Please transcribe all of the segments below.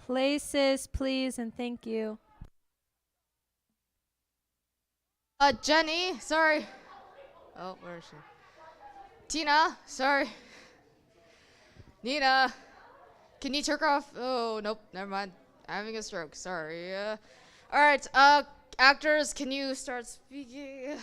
Places, please, and thank you. Jenny, sorry. Oh, where is she? Tina, sorry. Nina, can you turn off? Oh, nope, never mind. I'm having a stroke, sorry. All right, actors, can you start speaking?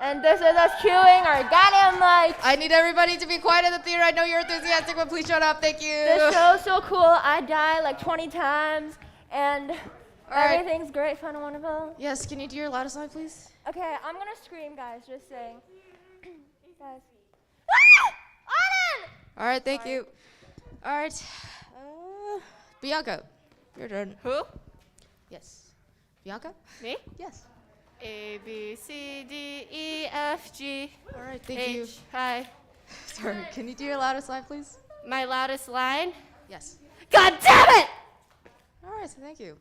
And this is us queuing our goddamn lights. I need everybody to be quiet in the theater. I know you're enthusiastic, but please shut up. Thank you. This show's so cool. I die like 20 times, and everything's great, fun, and wonderful. Yes, can you do your loudest line, please? Okay, I'm gonna scream, guys. Just saying. Guys. All right, thank you. All right, Bianca, your turn. Who? Yes. Bianca? Me? Yes. A, B, C, D, E, F, G, All right, thank you. H, I. Sorry, can you do your loudest line, please? My loudest line? Yes. God damn it! All right, thank you.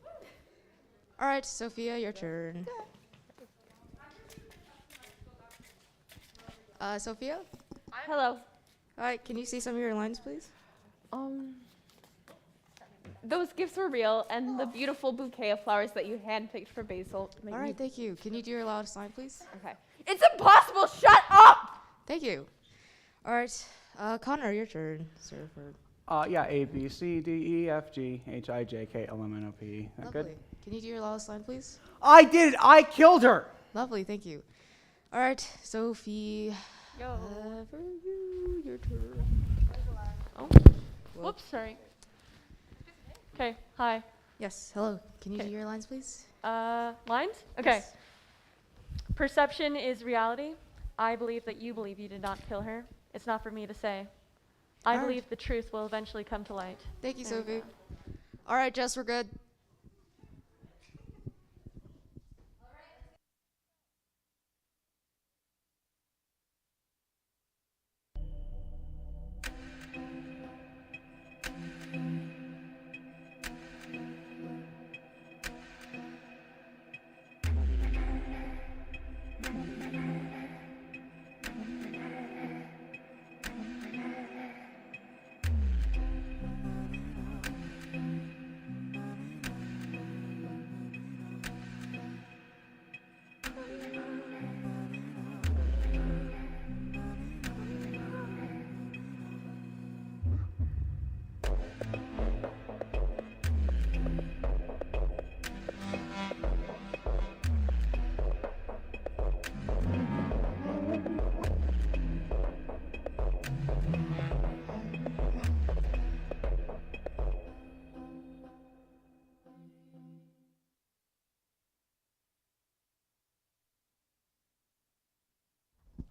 All right, Sophia, your turn. Sophia? Hello. All right, can you say some of your lines, please? Those gifts were real, and the beautiful bouquet of flowers that you handpicked for Basil. All right, thank you. Can you do your loudest line, please? Okay. It's impossible! Shut up! Thank you. All right, Connor, your turn, sir. Yeah, A, B, C, D, E, F, G, H, I, J, K, L, M, N, O, P. Lovely. Good? Can you do your loudest line, please? I did it! I killed her! Lovely, thank you. All right, Sophie. Go. For you, your turn. Oh. Whoops, sorry. Okay, hi. Yes, hello. Can you do your lines, please? Lines? Okay. Yes. Perception is reality. I believe that you believe you did not kill her. It's not for me to say. I All right. believe the truth will eventually come to light. Thank you, There we Sophie. go. All right, Jess, we're good.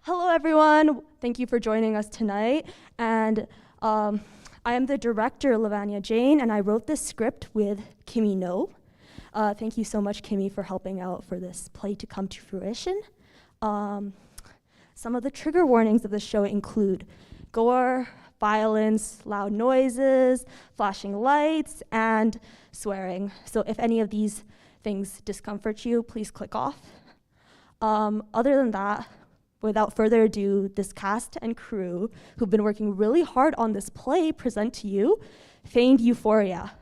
Hello, everyone. Thank you for joining us tonight. And I am the director, Lavanya Jane, and I wrote this script with Kimmy No. Thank you so much, Kimmy, for helping out for this play to come to fruition. Some of the trigger warnings of the show include gore, violence, loud noises, flashing lights, and swearing. So if any of these things discomfort you, please click off. Other than that, without further ado, this cast and crew who've been working really hard on this play present to you Feigned Euphoria.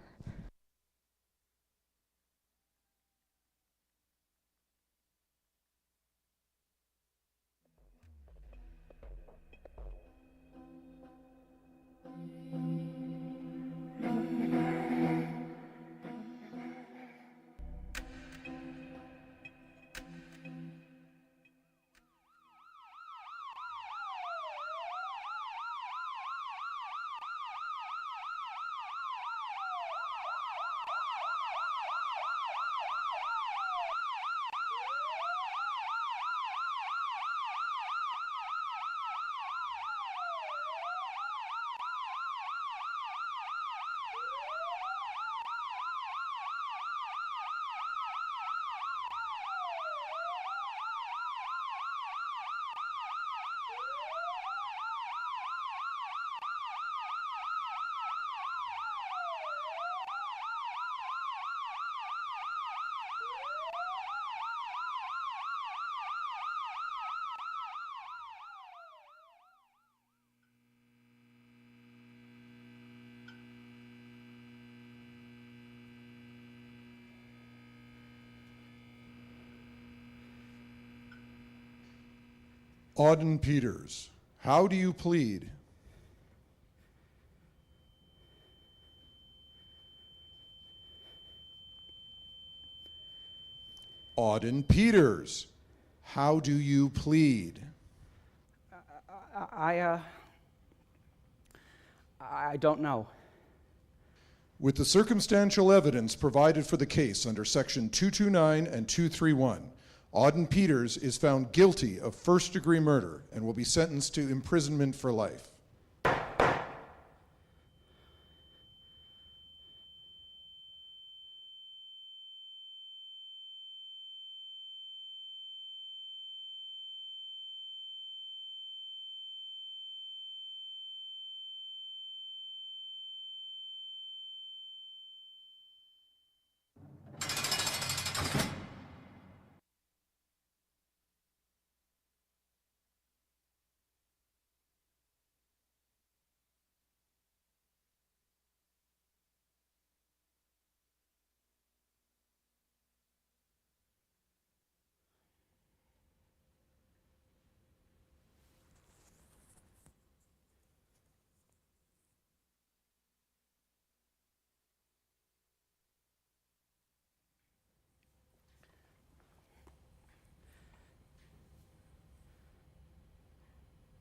Auden Peters, how do you plead? Auden Peters, how do you plead? I don't know. With the circumstantial evidence provided for the case under Section 229 and 231, Auden Peters is found guilty of first-degree murder and will be sentenced to imprisonment for life.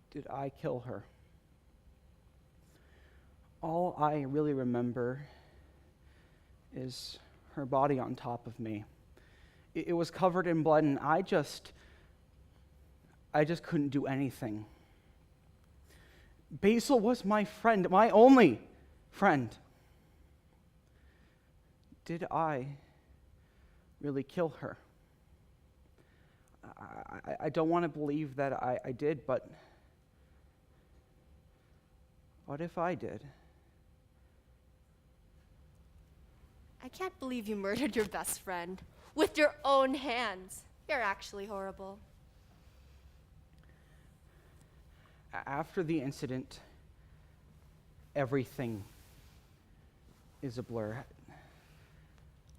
Did I kill her? All I really remember is her body on top of me. It was covered in blood, and I just couldn't do anything. Basil was my friend, my only friend. Did I really kill her? I don't want to believe that I did, but what if I did? I can't believe you murdered your best friend with your own hands. You're actually horrible. After the incident, everything is a blur.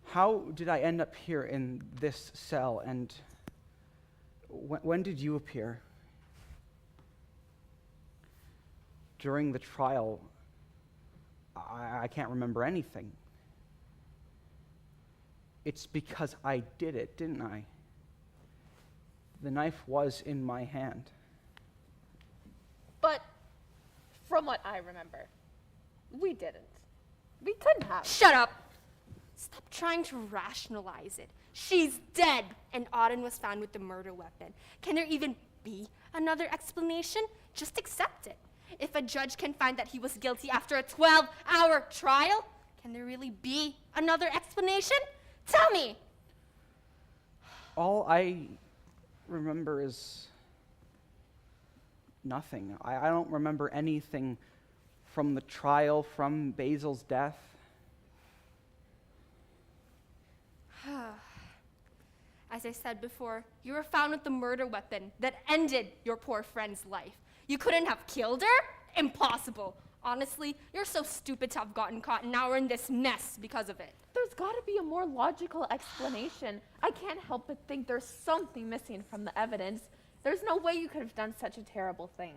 How did I end up here in this cell, and when did you appear? During the trial, I can't remember anything. It's because I did it, didn't I? The knife was in my hand. But from what I remember, we didn't. We couldn't have. Shut up! Stop trying to rationalize it. She's dead, and Auden was found with the murder weapon. Can there even be another explanation? Just accept it. If a judge can find that he was guilty after a 12-hour trial, can there really be another explanation? Tell me! All I remember is nothing. I don't remember anything from the trial, from Basil's death. As I said before, you were found with the murder weapon that ended your poor friend's life. You couldn't have killed her? Impossible. Honestly, you're so stupid to have gotten caught, and now we're in this mess because of it. There's got to be a more logical explanation. I can't help but think there's something missing from the evidence. There's no way you could have done such a terrible thing.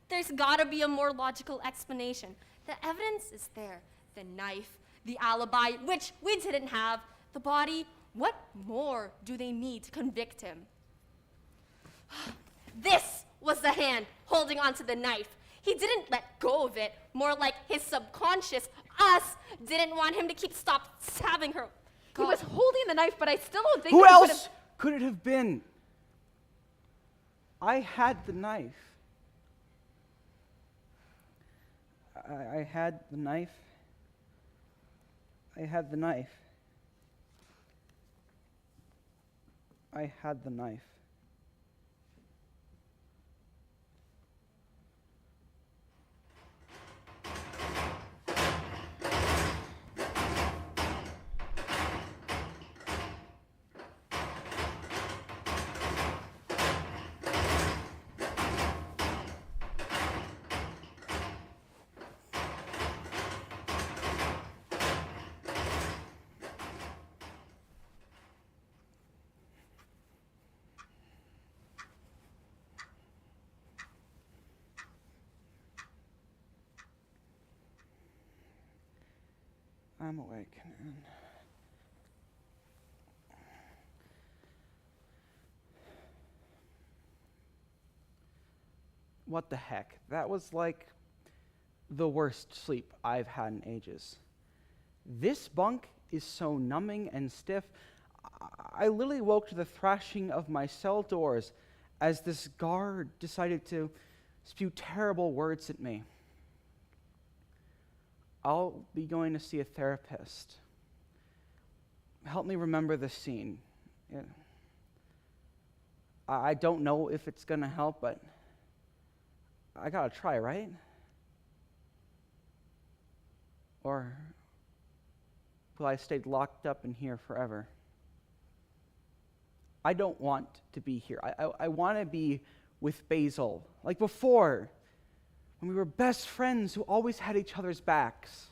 There's gotta be a more logical explanation. The evidence is there. The knife, the alibi, which we didn't have, the body. What more do they need to convict him? This was the hand holding onto the knife. He didn't let go of it. More like his subconscious, us, didn't want him to stop stabbing her. He was holding the knife, but I still don't think Who he else could've- could it have been? I had the knife. I had the knife. I had the knife. I had the knife. I'm awake. What the heck? That was like the worst sleep I've had in ages. This bunk is so numbing and stiff. I literally woke to the thrashing of my cell doors as this guard decided to spew terrible words at me. I'll be going to see a therapist. Help me remember the scene. I don't know if it's going to help, but I gotta try, right? Or will I stay locked up in here forever? I don't want to be here. I want to be with Basil, like before, when we were best friends who always had each other's backs.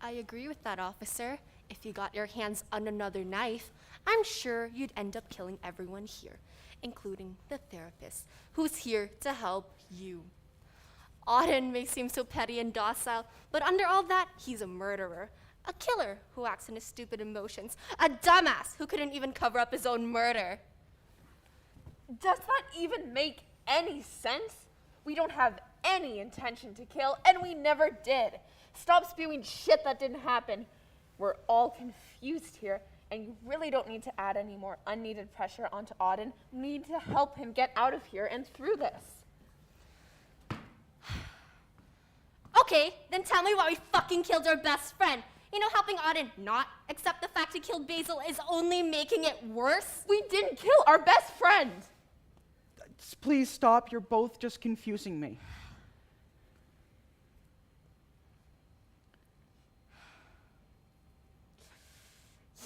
I agree with that, officer. If you got your hands on another knife, I'm sure you'd end up killing everyone here, including the therapist, who's here to help you. Auden may seem so petty and docile, but under all that, he's a murderer. A killer who acts on his stupid emotions. A dumbass who couldn't even cover up his own murder. Does that even make any sense? We don't have any intention to kill, and we never did. Stop spewing shit that didn't happen. We're all confused here, and you really don't need to add any more unneeded pressure onto Auden. We need to help him get out of here and through this. Okay, then tell me why we fucking killed our best friend. You know, helping Auden not accept the fact he killed Basil is only making it worse. We didn't kill our best friend. Please stop. You're both just confusing me.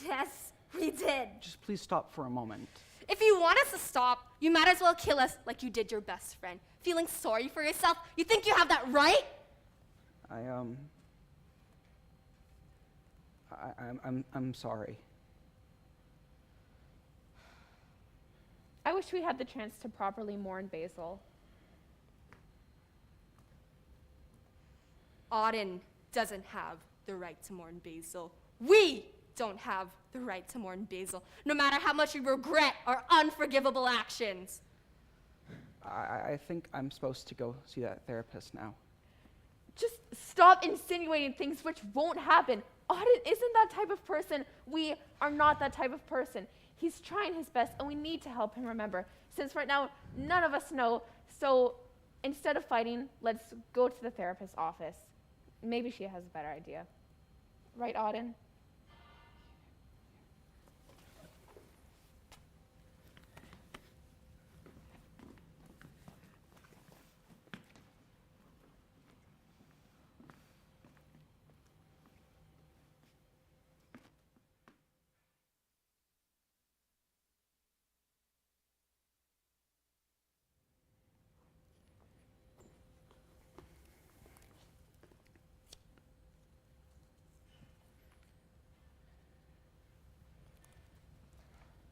Yes, we did. Just please stop for a moment. If you want us to stop, you might as well kill us like you did your best friend. Feeling sorry for yourself? You think you have that right? I'm sorry. I wish we had the chance to properly mourn Basil. Auden doesn't have the right to mourn Basil. We don't have the right to mourn Basil, no matter how much we regret our unforgivable actions. I think I'm supposed to go see that therapist now. Just stop insinuating things which won't happen. Auden isn't that type of person. We are not that type of person. He's trying his best, and we need to help him remember. Since right now, none of us know, so instead of fighting, let's go to the therapist's office. Maybe she has a better idea. Right, Auden?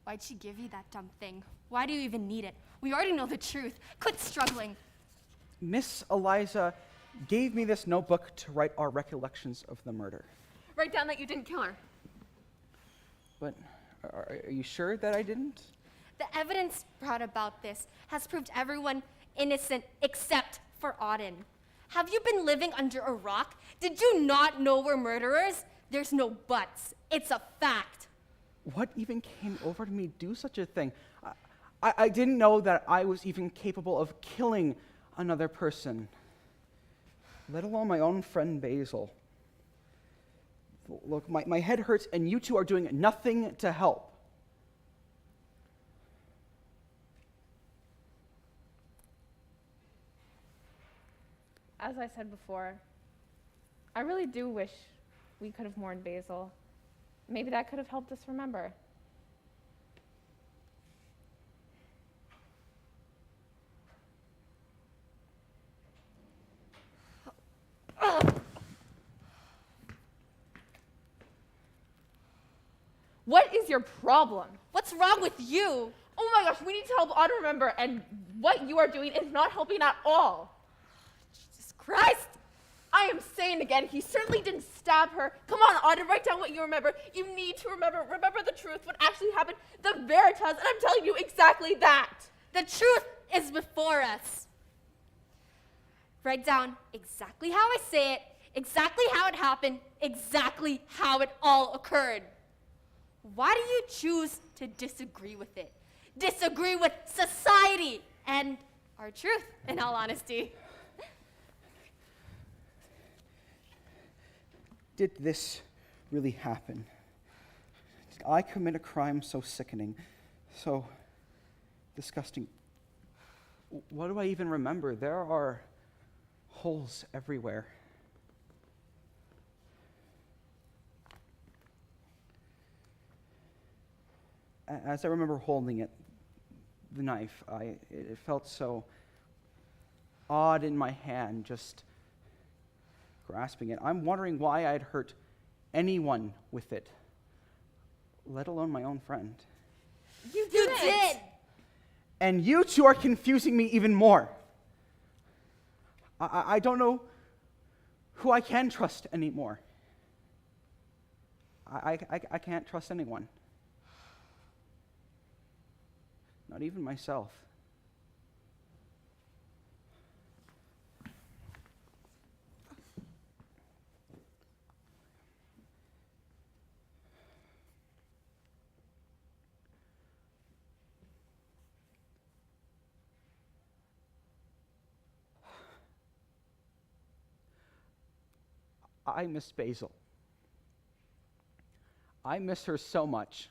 Why'd she give you that dumb thing? Why do you even need it? We already know the truth. Quit struggling. Miss Eliza gave me this notebook to write our recollections of the murder. Write down that you didn't kill her. But are you sure that I didn't? The evidence brought about this has proved everyone innocent except for Auden. Have you been living under a rock? Did you not know we're murderers? There's no buts. It's a fact. What even came over to me to do such a thing? I didn't know that I was even capable of killing another person, let alone my own friend Basil. Look, my head hurts, and you two are doing nothing to help. As I said before, I really do wish we could have mourned Basil. Maybe that could have helped us remember. What is your problem? What's wrong with you? Oh my gosh, we need to help Auden remember, and what you are doing is not helping at all. Jesus Christ! I am saying again, he certainly didn't stab her. Come on, Auden, write down what you remember. You need to remember the truth, what actually happened, the veritas, and I'm telling you exactly that. The truth is before us. Write down exactly how I say it, exactly how it happened, exactly how it all occurred. Why do you choose to disagree with it? Disagree with society and our truth, in all honesty. Did this really happen? Did I commit a crime so sickening, so disgusting? What do I even remember? There are holes everywhere. As I remember holding it, the knife, it felt so odd in my hand, just grasping it. I'm wondering why I'd hurt anyone with it, let alone my own friend. You did! And you two are confusing me even more. I don't know who I can trust anymore. I can't trust anyone. Not even myself. I miss Basil. I miss her so much.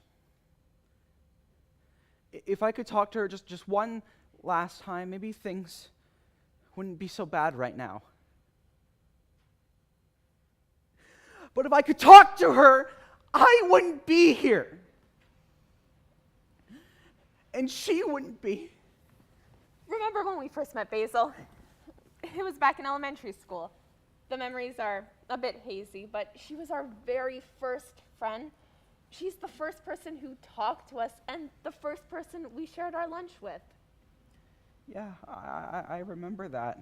If I could talk to her just one last time, maybe things wouldn't be so bad right now. But if I could talk to her, I wouldn't be here. And she wouldn't be. Remember when we first met Basil? It was back in elementary school. The memories are a bit hazy, but she was our very first friend. She's the first person who talked to us and the first person we shared our lunch with. Yeah, I remember that.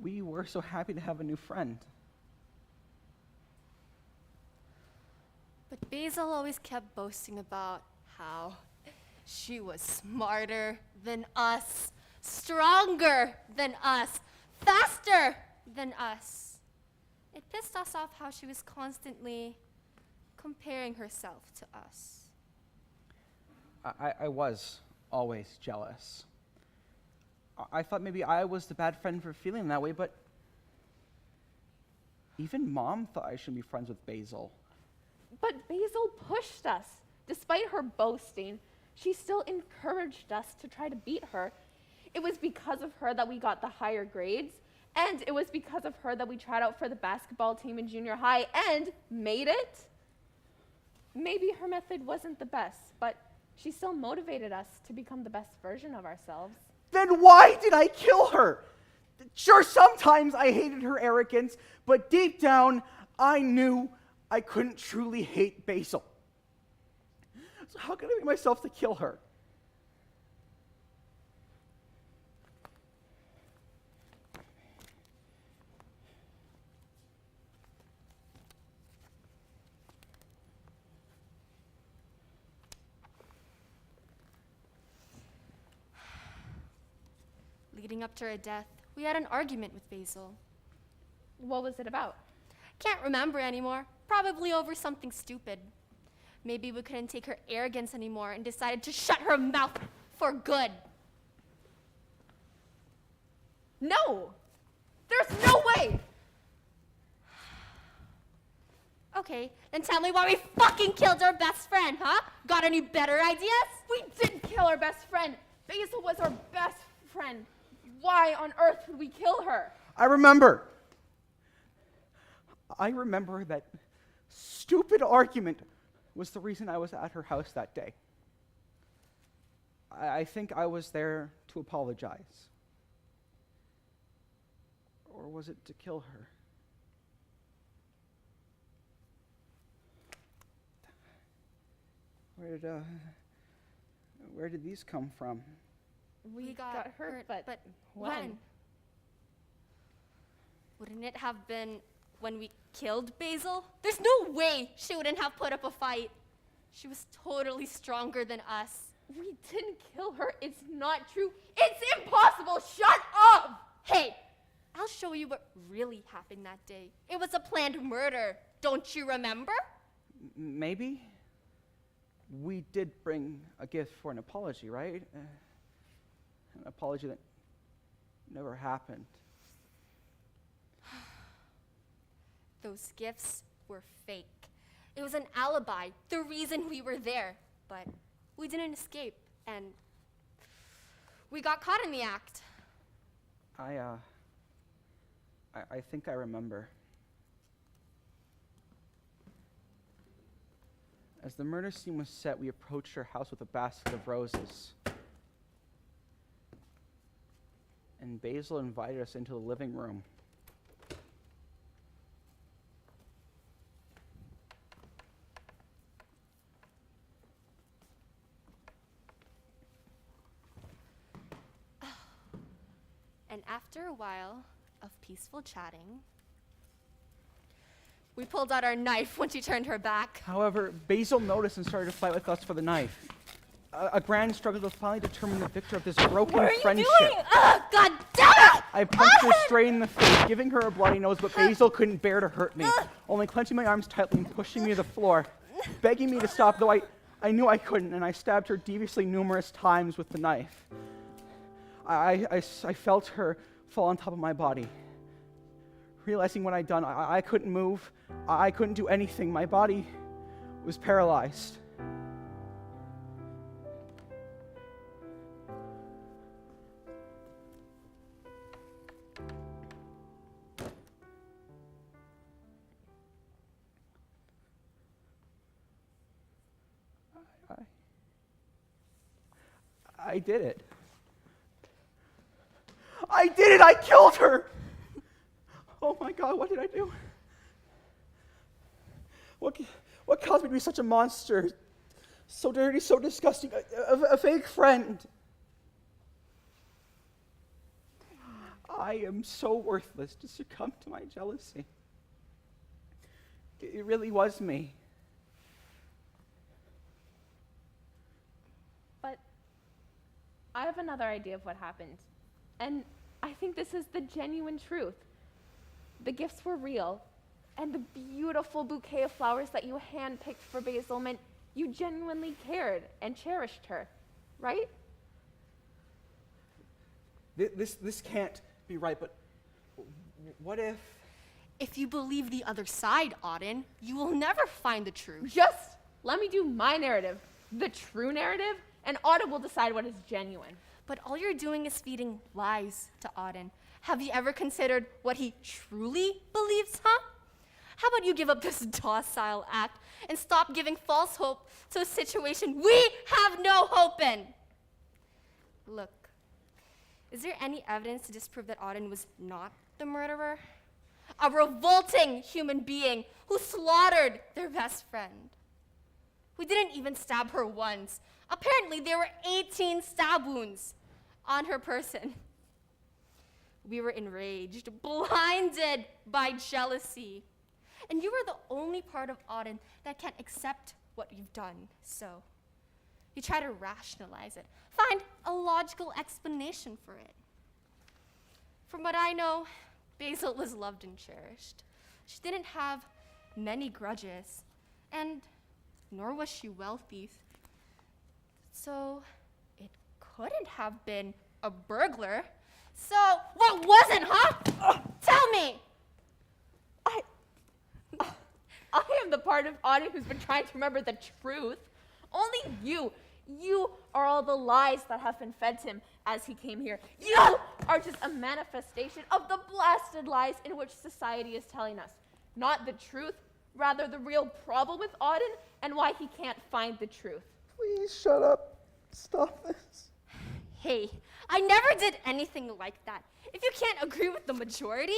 We were so happy to have a new friend. But Basil always kept boasting about how she was smarter than us, stronger than us, faster than us. It pissed us off how she was constantly comparing herself to us. I was always jealous. I thought maybe I was the bad friend for feeling that way, but even Mom thought I should be friends with Basil. But Basil pushed us. Despite her boasting, she still encouraged us to try to beat her. It was because of her that we got the higher grades, and it was because of her that we tried out for the basketball team in junior high and made it. Maybe her method wasn't the best, but she still motivated us to become the best version of ourselves. Then why did I kill her? Sure, sometimes I hated her arrogance, but deep down, I knew I couldn't truly hate Basil. So how could I make myself to kill her? Leading up to her death, we had an argument with Basil. What was it about? Can't remember anymore. Probably over something stupid. Maybe we couldn't take her arrogance anymore and decided to shut her mouth for good. No! There's no way! Okay, then tell me why we fucking killed our best friend, huh? Got any better ideas? We didn't kill our best friend. Basil was our best friend. Why on earth would we kill her? I remember that stupid argument was the reason I was at her house that day. I think I was there to apologize. Or was it to kill her? Where did these come from? We got hurt, but when? Wouldn't it have been when we killed Basil? There's no way she wouldn't have put up a fight. She was totally stronger than us. We didn't kill her. It's not true. It's impossible. Shut up! Hey, I'll show you what really happened that day. It was a planned murder. Don't you remember? Maybe. We did bring a gift for an apology, right? An apology that never happened. Those gifts were fake. It was an alibi, the reason we were there. But we didn't escape, and we got caught in the act. I think I remember. As the murder scene was set, we approached her house with a basket of roses. And Basil invited us into the living room. And after a while of peaceful chatting, we pulled out our knife when she turned her back. However, Basil noticed and started to fight with us for the knife. A grand struggle was finally determined the victor of this broken friendship. God damn it! I punched her straight in the face, giving her a bloody nose, but Basil couldn't bear to hurt me, only clenching my arms tightly and pushing me to the floor, begging me to stop, though I knew I couldn't, and I stabbed her deviously numerous times with the knife. I felt her fall on top of my body. Realizing what I'd done, I couldn't move. I couldn't do anything. My body was paralyzed. I did it. I did it! I killed her! Oh my God, what did I do? What caused me to be such a monster? So dirty, so disgusting, a fake friend. I am so worthless to succumb to my jealousy. It really was me. But I have another idea of what happened. And I think this is the genuine truth. The gifts were real, and the beautiful bouquet of flowers that you handpicked for Basil meant you genuinely cared and cherished her, right? This can't be right, but what if... If you believe the other side, Auden, you will never find the truth. Just let me do my narrative, the true narrative, and Auden will decide what is genuine. But all you're doing is feeding lies to Auden. Have you ever considered what he truly believes, huh? How about you give up this docile act and stop giving false hope to a situation we have no hope in? Look, is there any evidence to disprove that Auden was not the murderer? A revolting human being who slaughtered their best friend. We didn't even stab her once. Apparently, there were 18 stab wounds on her person. We were enraged, blinded by jealousy. And you are the only part of Auden that can't accept what you've done. So, you try to rationalize it, find a logical explanation for it. From what I know, Basil was loved and cherished. She didn't have many grudges, and nor was she wealthy. So, it couldn't have been a burglar. So, what was it, huh? Tell me! I am the part of Auden who's been trying to remember the truth. Only you are all the lies that have been fed to him as he came here. You are just a manifestation of the blasted lies in which society is telling us. Not the truth, rather the real problem with Auden and why he can't find the truth. Please shut up. Stop this. Hey, I never did anything like that. If you can't agree with the majority,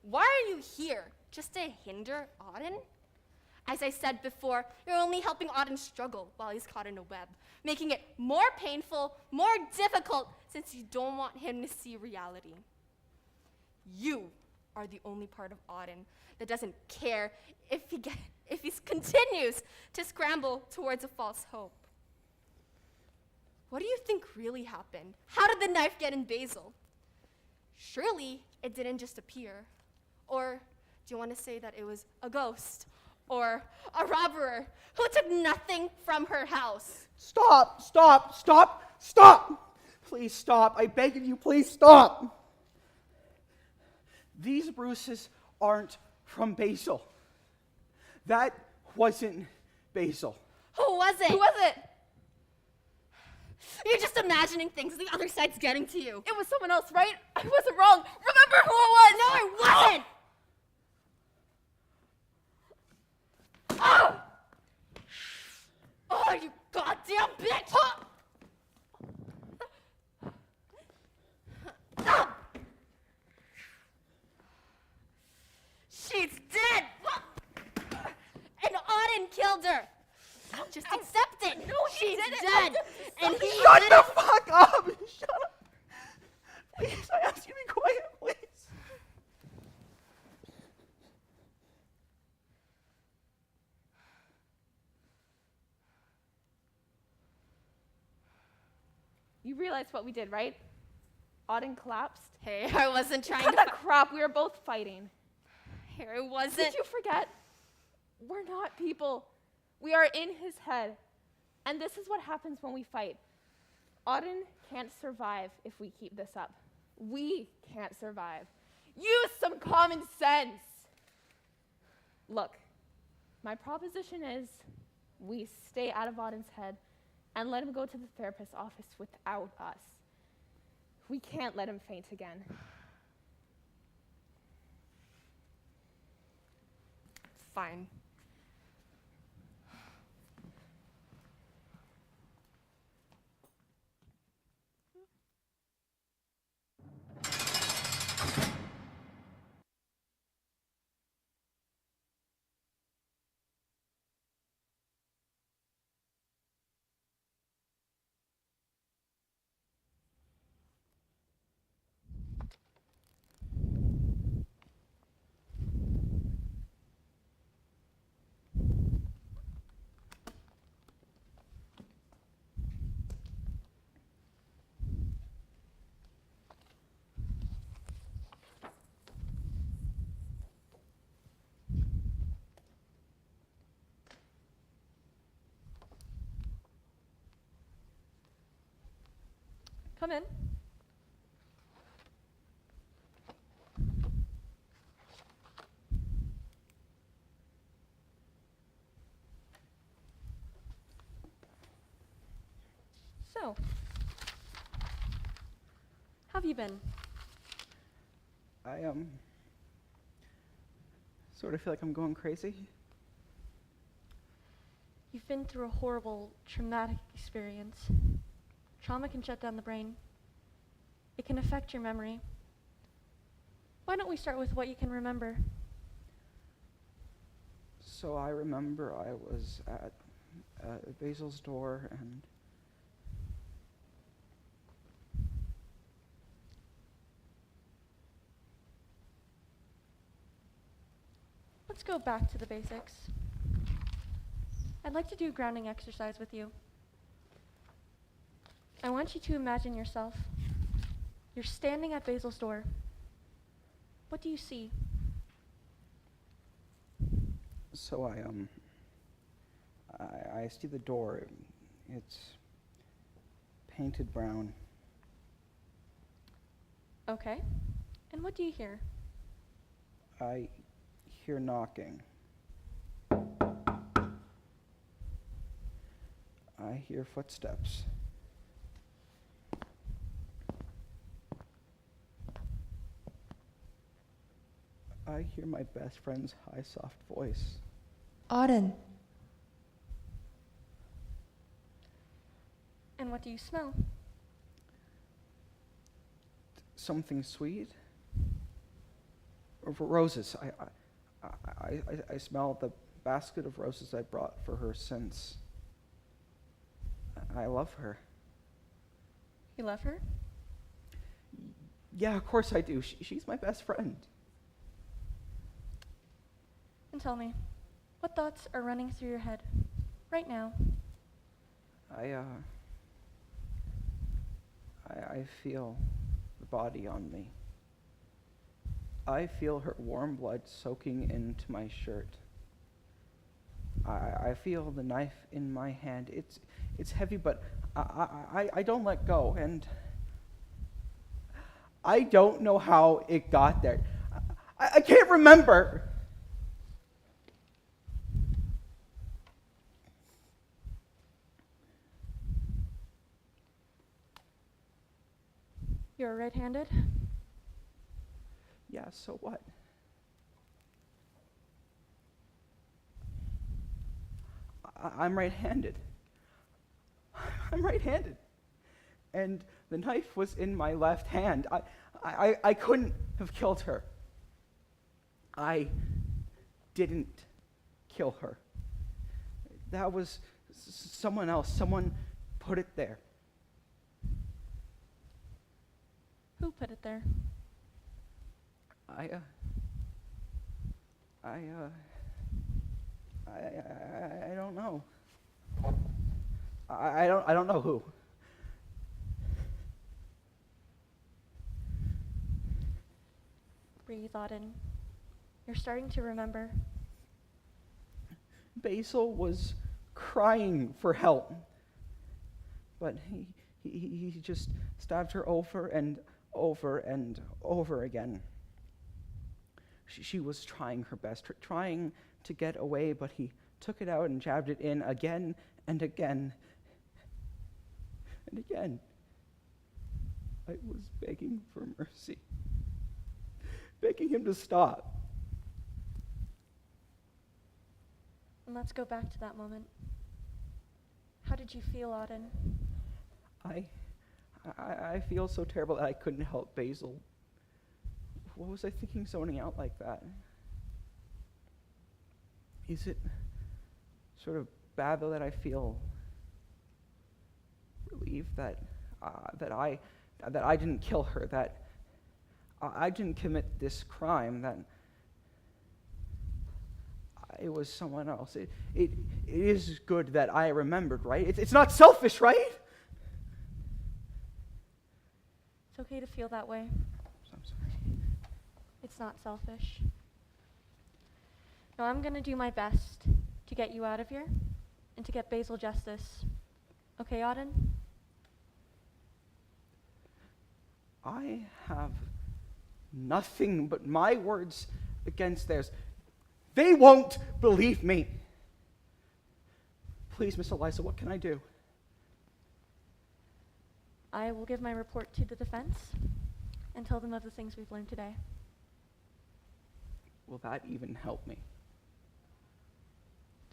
why are you here? Just to hinder Auden? As I said before, you're only helping Auden struggle while he's caught in a web, making it more painful, more difficult, since you don't want him to see reality. You are the only part of Auden that doesn't care if he continues to scramble towards a false hope. What do you think really happened? How did the knife get in Basil? Surely it didn't just appear. Or do you want to say that it was a ghost or a robber who took nothing from her house? Stop! Stop! Stop! Stop! Please stop. I beg of you, please stop. These bruises aren't from Basil. That wasn't Basil. Who was it? Who was it? You're just imagining things. The other side's getting to you. It was someone else, right? I wasn't wrong. Remember who it was? No, I wasn't! Oh! Oh, you goddamn bitch! She's dead! And Auden killed her! Just accept it! No, she's dead! And he Shut the fuck up! Shut up! Please, I ask you to be quiet, please. You realize what we did, right? Auden collapsed. Hey, I wasn't trying Cut to... that crap. We were both fighting. Hey, I wasn't... Did you forget? We're not people. We are in his head. And this is what happens when we fight. Auden can't survive if we keep this up. We can't survive. Use some common sense. Look, my proposition is we stay out of Auden's head and let him go to the therapist's office without us. We can't let him faint again. Fine. Come in. So, how have you been? I sort of feel like I'm going crazy. You've been through a horrible, traumatic experience. Trauma can shut down the brain. It can affect your memory. Why don't we start with what you can remember? So I remember I was at Basil's door and Let's go back to the basics. I'd like to do a grounding exercise with you. I want you to imagine yourself. You're standing at Basil's door. What do you see? so I see the door. It's painted brown. Okay. And what do you hear? I hear knocking. I hear footsteps. I hear my best friend's high, soft voice. Auden. And what do you smell? Something sweet. Roses. I smell the basket of roses I brought for her since. I love her. You love her? Yeah, of course I do. She's my best friend. And tell me, what thoughts are running through your head right now? I feel the body on me. I feel her warm blood soaking into my shirt. I feel the knife in my hand. It's heavy, but I don't let go, and I don't know how it got there. I can't remember. You're right-handed? Yeah, so what? I'm right-handed. I'm right-handed. And the knife was in my left hand. I couldn't have killed her. I didn't kill her. That was someone else. Someone put it there. Who put it there? I don't know. I don't know who. Breathe, Auden. You're starting to remember. Basil was crying for help, but he just stabbed her over and over and over again. She was trying her best, trying to get away, but he took it out and jabbed it in again and again and again. I was begging for mercy, begging him to stop. And let's go back to that moment. How did you feel, Auden? I feel so terrible that I couldn't help Basil. What was I thinking zoning out like that? Is it sort of bad though that I feel relieved that I didn't kill her, that I didn't commit this crime, that it was someone else. It is good that I remembered, right? It's not selfish, right? It's okay to feel that way. I'm sorry. It's not selfish. Now I'm going to do my best to get you out of here and to get Basil justice. Okay, Auden? I have nothing but my words against theirs. They won't believe me. Please, Miss Eliza, what can I do? I will give my report to the defense and tell them of the things we've learned today. Will that even help me?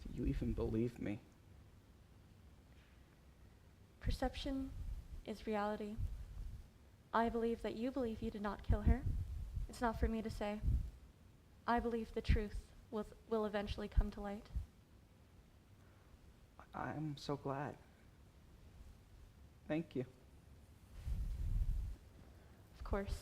Do you even believe me? Perception is reality. I believe that you believe you did not kill her. It's not for me to say. I believe the truth will eventually come to light. I'm so glad. Thank you. Of course.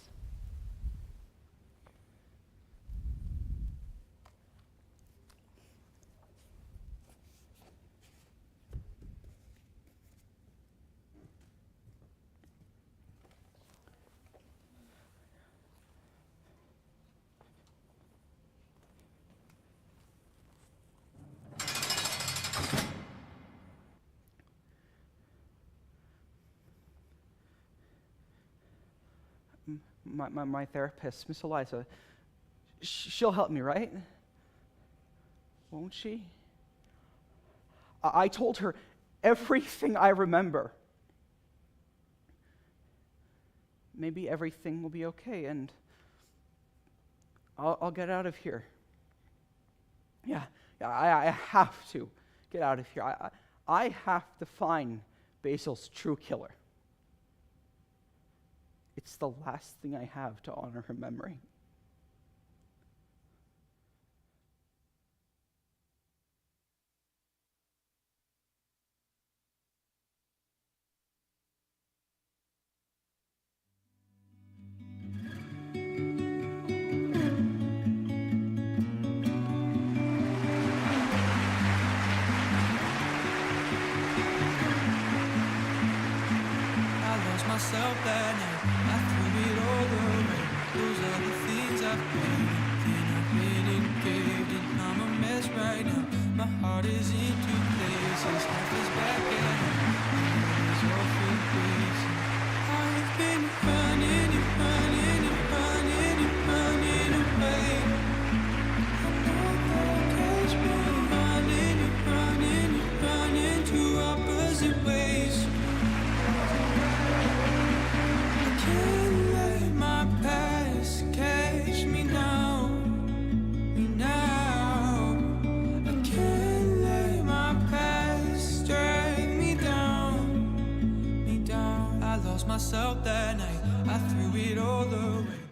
My therapist, Miss Eliza, she'll help me, right? Won't she? I told her everything I remember. Maybe everything will be okay, and I'll get out of here. Yeah, I have to get out of here. I have to find Basil's true killer. It's the last thing I have to honor her memory. myself that night. I threw it all away. Those are the things I've paid. Then I've been engaged and I'm a mess right now. My heart is in two places. Life is back at home. It's all for crazy. I've been running and running and running and running away. I know they'll catch me running and running and running two opposite ways. I can't let my past catch me now, now. I can't let my past drag me down, me down. I lost myself that night, I threw it all away.